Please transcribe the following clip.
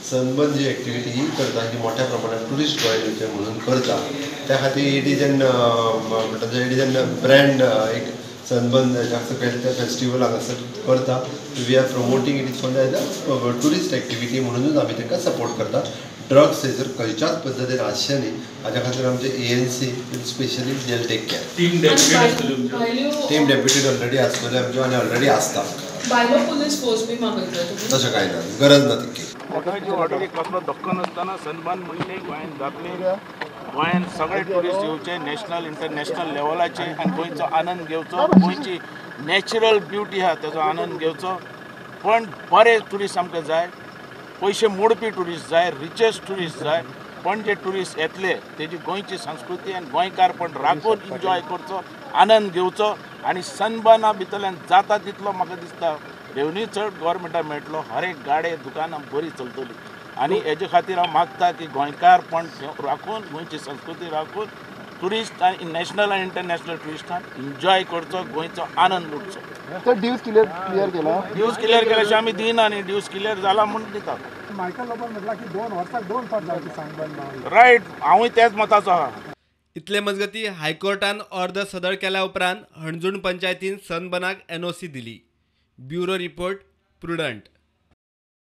Sunburn जी activity ही करता ही मोठ्या प्रमाणात टुरिस्ट गोंय येवचे म्हणून करता त्या खातीर इट इज एन म्हणटा इट इज एन ब्रँड एक सनबर्न सकयल त्या फेस्टिवल हांगासर करता we are promoting it is for as a tourist activity म्हणूनच आमी तांकां सपोर्ट करता ड्रग्स थंयसर खंयच्याच पद्दतीन आसचे न्ही हाच्या खातीर आमचे ANC स्पेशली देल take care team deputed already आसतले आमचे आनी ऑलरेडी आसता बायलो पुलीस फोर्स बी मागयता तशें कांय ना गरज ना तितकी ऑर्डरी कसलो धक्को नासतना सनबर्न म्हणजे गोंयांत जातली गोंयांत सगळे ट्युरिस्ट येवचे नॅशनल इंटरनॅशनल लेवलाचे आनी गोंयचो आनंद घेवचो गोंयची नॅचरल ब्युटी आहा तेजो आनंद घेवचो पण बरे ट्युरिस्ट आमकां जाय पयशे मोडपी ट्युरिस्ट जाय रिचेस्ट ट्युरिस्ट जाय पण जे ट्युरिस्ट येतले तेजी गोंयची संस्कृती आनी गोंयकारपण राखून एन्जॉय करचो आनंद घेवचो आनी सनबर्ना भितरल्यान जाता तितलो म्हाका दिसता रेवन्यू चड गव्हर्मेंटाक मेळटलो हर एक गाडे दुकानां बरी चलतली आनी हेजे खातीर हांव मागता की गोंयकारपण राखून गोंयची संस्कृती राखून ट्युरिस्ट आनी नॅशनल आनी इंटरनॅशनल ट्युरिस्टान एन्जॉय करचो गोंयचो आनंद लुटचो ड्यूज क्लियर केला ड्यूज क्लियर केल्याशिवाय आमी दिना न्ही ड्यूज क्लियर जाला म्हणून दिता मायकल लोबन म्हटला की 2 वर्सांक 2 फावट जावची सनबर्न रायट हांवूय तेच मताचो आहा इतले मजगती हायकोर्टान अर्द सदळ केल्या उपरांत हणजूण पंचायतीन सनबर्नाक NOC दिली. Bureau report prudent.